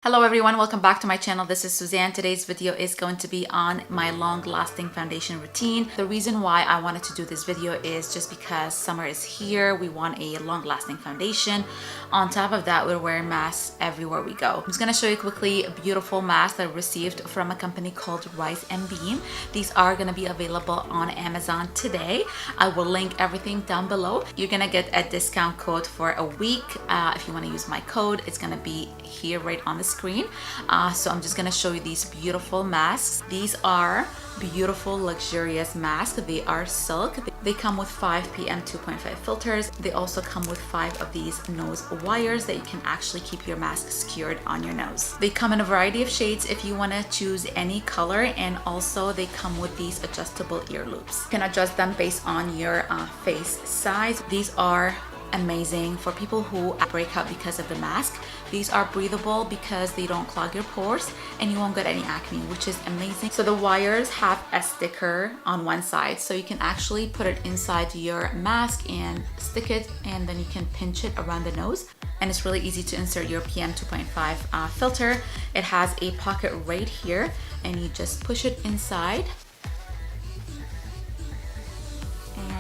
Hello everyone, welcome back to my channel. This is Suzanne. Today's video is going to be on my long-lasting foundation routine. The reason why I wanted to do this video is just because summer is here. We want a long-lasting foundation. On top of that, we're wearing masks everywhere we go. I'm just going to show you quickly a beautiful mask that I received from a company called Rise and Beam. These are going to be available on Amazon today. I will link everything down below. You're going to get a discount code for a week. If you want to use my code, it's going to be here right on the screen. So I'm just gonna show you these beautiful masks. These are beautiful, luxurious masks. They are silk. They come with 5 PM 2.5 filters. They also come with 5 of these nose wires that you can actually keep your mask secured on your nose. They come in a variety of shades if you want to choose any color, and also they come with these adjustable ear loops. You can adjust them based on your face size. These are amazing for people who break out because of the mask. These are breathable because they don't clog your pores and you won't get any acne, which is amazing. So the wires have a sticker on one side, so you can actually put it inside your mask and stick it, and then you can pinch it around the nose. And it's really easy to insert your PM 2.5 filter. It has a pocket right here, and you just push it inside.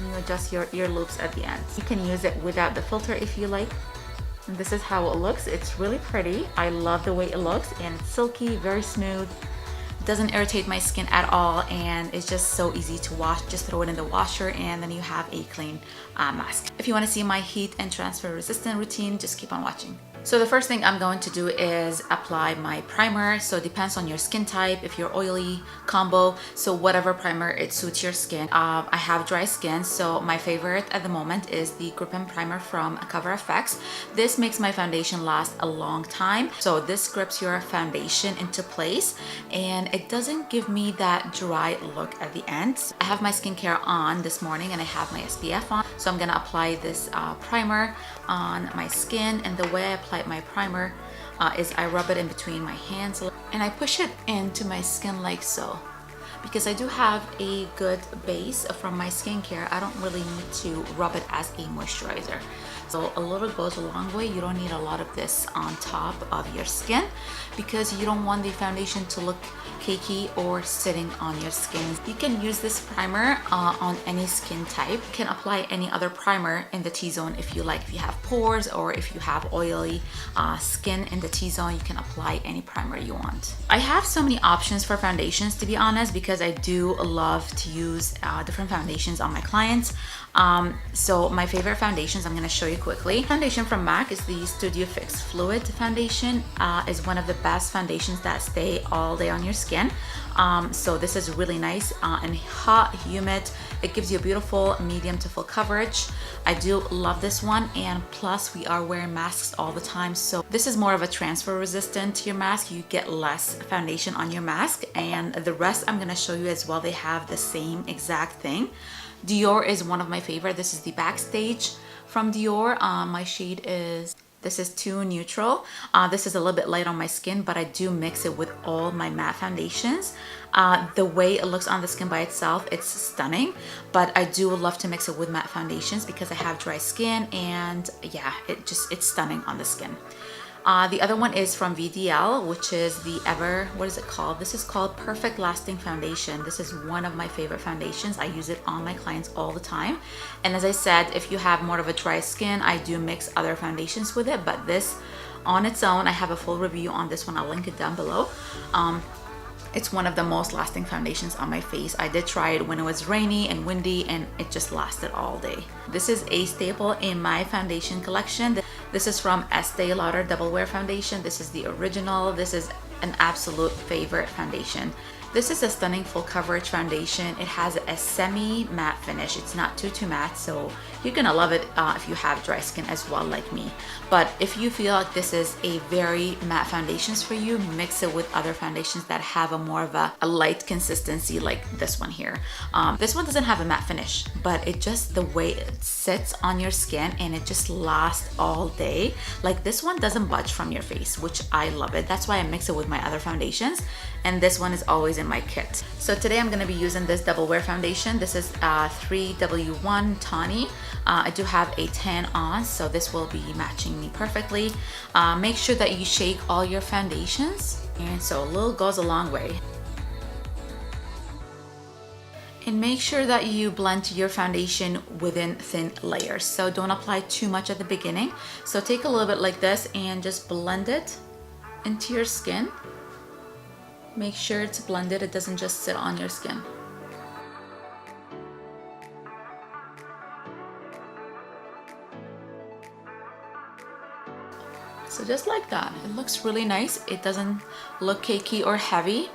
You adjust your ear loops at the end. You can use it without the filter if you like. And this is how it looks. It's really pretty. I love the way it looks, and it's silky, very smooth. It doesn't irritate my skin at all, and it's just so easy to wash. Just throw it in the washer and then you have a clean mask. If you want to see my heat and transfer resistant routine, just keep on watching. So the first thing I'm going to do is apply my primer. So it depends on your skin type, if you're oily, combo, so whatever primer it suits your skin. I have dry skin, so my favorite at the moment is the Grip and Primer from Cover FX. This makes my foundation last a long time. So this grips your foundation into place, and it doesn't give me that dry look at the end. I have my skincare on this morning and I have my SPF on. So I'm gonna apply this primer on my skin, and the way I apply my primer is I rub it in between my hands and I push it into my skin like so. Because I do have a good base from my skincare, I don't really need to rub it as a moisturizer. So a little goes a long way. You don't need a lot of this on top of your skin because you don't want the foundation to look cakey or sitting on your skin. You can use this primer on any skin type. You can apply any other primer in the T-zone if you like. If you have pores or if you have oily skin in the T-zone, you can apply any primer you want. I have so many options for foundations, to be honest, because I do love to use different foundations on my clients. So my favorite foundations, I'm going to show you quickly. Foundation from MAC is the Studio Fix Fluid Foundation. Is one of the best foundations that stay all day on your skin. So this is really nice and hot, humid. It gives you a beautiful medium to full coverage. I do love this one, and plus we are wearing masks all the time, so this is more of a transfer resistant to your mask. You get less foundation on your mask, and the rest I'm going to show you as well. They have the same exact thing. Dior is one of my favorite. This is the Backstage from Dior. My shade is, this is Too Neutral. This is a little bit light on my skin, but I do mix it with all my matte foundations. The way it looks on the skin by itself, it's stunning, but I do love to mix it with matte foundations because I have dry skin, and yeah, it's stunning on the skin. The other one is from VDL, which is the what is it called? This is called Perfect Lasting Foundation. This is one of my favorite foundations. I use it on my clients all the time. And as I said, if you have more of a dry skin, I do mix other foundations with it, but this on its own, I have a full review on this one. I'll link it down below. It's one of the most lasting foundations on my face. I did try it when it was rainy and windy, and it just lasted all day. This is a staple in my foundation collection. This is from Estee Lauder Double Wear Foundation. This is the original. This is an absolute favorite foundation. This is a stunning full coverage foundation. It has a semi-matte finish. It's not too matte, so you're gonna love it if you have dry skin as well like me. But if you feel like this is a very matte foundations for you, mix it with other foundations that have a more of a light consistency like this one here. This one doesn't have a matte finish, but it just, the way it sits on your skin, and it just lasts all day. Like this one doesn't budge from your face, which I love it. That's why I mix it with my other foundations. And this one is always in my kit. So today I'm gonna be using this Double Wear foundation. This is 3W1 Tawny. I do have a tan on, so this will be matching me perfectly. Make sure that you shake all your foundations, and so a little goes a long way. And make sure that you blend your foundation within thin layers. So don't apply too much at the beginning. So take a little bit like this and just blend it into your skin. Make sure it's blended, it doesn't just sit on your skin. So just like that, it looks really nice. It doesn't look cakey or heavy.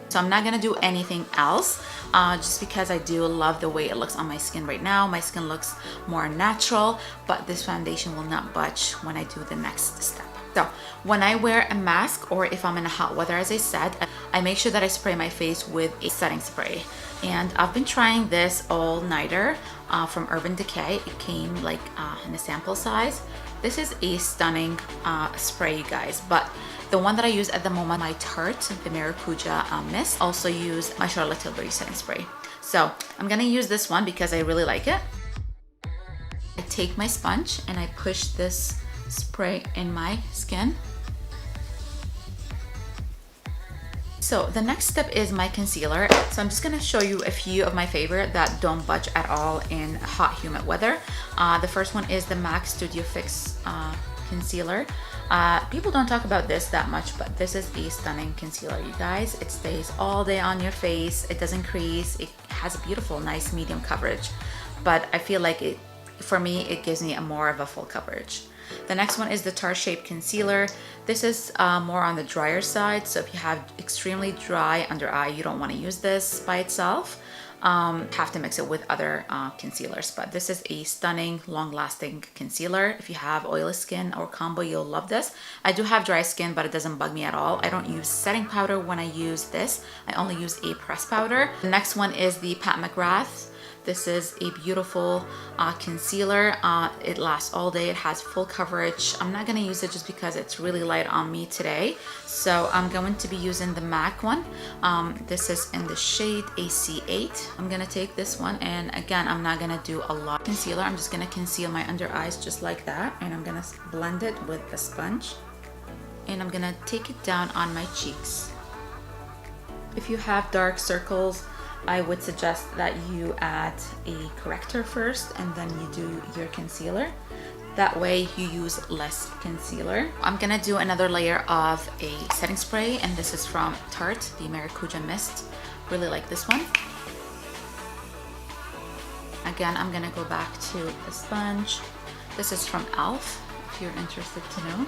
So I'm not gonna do anything else just because I do love the way it looks on my skin right now. My skin looks more natural, but this foundation will not budge when I do the next step. So when I wear a mask, or if I'm in a hot weather, as I said, I make sure that I spray my face with a setting spray. And I've been trying this All Nighter from Urban Decay. It came like in a sample size. This is a stunning spray, you guys, but the one that I use at the moment, my Tarte, the Maracuja Mist, also use my Charlotte Tilbury setting spray. So I'm gonna use this one because I really like it. I take my sponge and I push this spray in my skin. So the next step is my concealer. So I'm just gonna show you a few of my favorite that don't budge at all in hot, humid weather. The first one is the MAC Studio Fix concealer. People don't talk about this that much, but this is a stunning concealer, you guys. It stays all day on your face. It doesn't crease. It has a beautiful, nice medium coverage, but I feel like for me, it gives me more of a full coverage. The next one is the Tarte Shape Concealer. This is more on the drier side, so if you have extremely dry under eye, you don't want to use this by itself. Have to mix it with other concealers, but this is a stunning, long-lasting concealer. If you have oily skin or combo, you'll love this. I do have dry skin, but it doesn't bug me at all. I don't use setting powder when I use this. I only use a pressed powder. The next one is the Pat McGrath. This is a beautiful concealer. It lasts all day. It has full coverage. I'm not gonna use it just because it's really light on me today. So I'm going to be using the MAC one. This is in the shade AC8. I'm gonna take this one, and again, I'm not gonna do a lot of concealer. I'm just gonna conceal my under eyes just like that, and I'm gonna blend it with a sponge. And I'm gonna take it down on my cheeks. If you have dark circles, I would suggest that you add a corrector first and then you do your concealer. That way you use less concealer. I'm gonna do another layer of a setting spray, and this is from Tarte, the Maracuja Mist. Really like this one. Again, I'm gonna go back to the sponge. This is from e.l.f. if you're interested to know.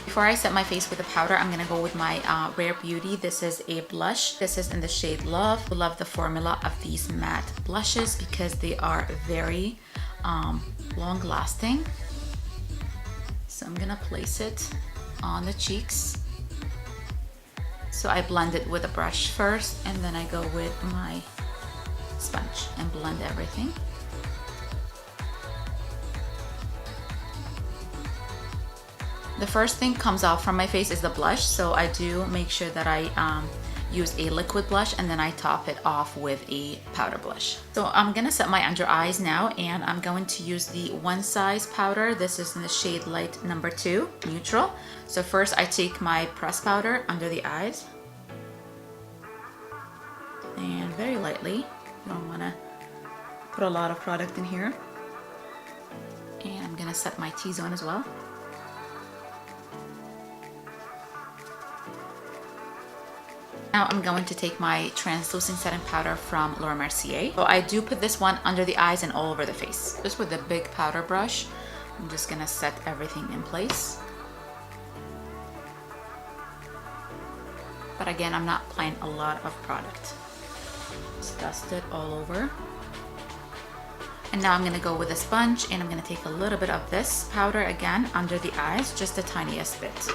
Before I set my face with the powder, I'm gonna go with my Rare Beauty. This is a blush. This is in the shade Love. I love the formula of these matte blushes because they are very long lasting. So I'm gonna place it on the cheeks. So I blend it with a brush first, and then I go with my sponge and blend everything. The first thing comes off from my face is the blush, so I do make sure that I use a liquid blush and then I top it off with a powder blush. So I'm gonna set my under eyes now, and I'm going to use the One Size powder. This is in the shade Light number 2, Neutral. So first I take my pressed powder under the eyes, and very lightly. You don't wanna put a lot of product in here. And I'm gonna set my T-zone as well. Now I'm going to take my translucent setting powder from Laura Mercier. So I do put this one under the eyes and all over the face. Just with a big powder brush, I'm just gonna set everything in place. But again, I'm not applying a lot of product. Just dust it all over. And now I'm gonna go with a sponge, and I'm gonna take a little bit of this powder again under the eyes, just the tiniest bit.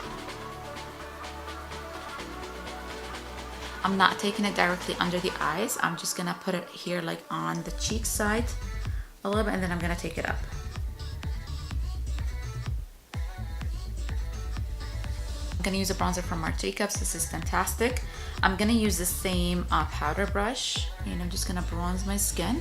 I'm not taking it directly under the eyes. I'm just gonna put it here like on the cheek side a little bit, and then I'm gonna take it up. I'm gonna use a bronzer from Marc Jacobs. This is fantastic. I'm gonna use the same powder brush, and I'm just gonna bronze my skin.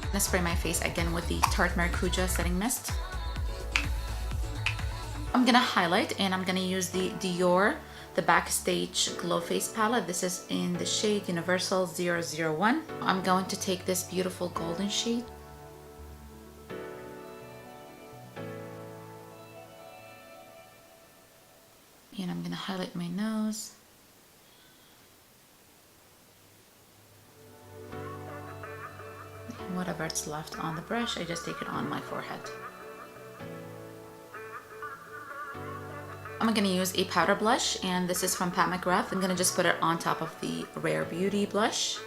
I'm gonna spray my face again with the Tarte Maracuja Setting Mist. I'm gonna highlight, and I'm gonna use the Dior, the Backstage Glow Face Palette. This is in the shade Universal 001. I'm going to take this beautiful golden shade. And I'm gonna highlight my nose. And whatever it's left on the brush, I just take it on my forehead. I'm gonna use a powder blush, and this is from Pat McGrath. I'm gonna just put it on top of the Rare Beauty blush.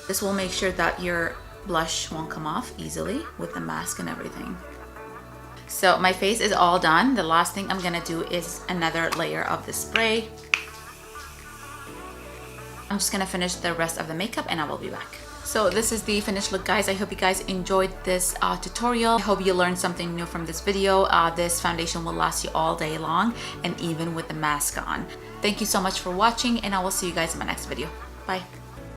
This will make sure that your blush won't come off easily with the mask and everything. So my face is all done. The last thing I'm gonna do is another layer of the spray. I'm just gonna finish the rest of the makeup and I will be back. So this is the finished look, guys. I hope you guys enjoyed this tutorial. I hope you learned something new from this video. This foundation will last you all day long, and even with the mask on. Thank you so much for watching, and I will see you guys in my next video. Bye.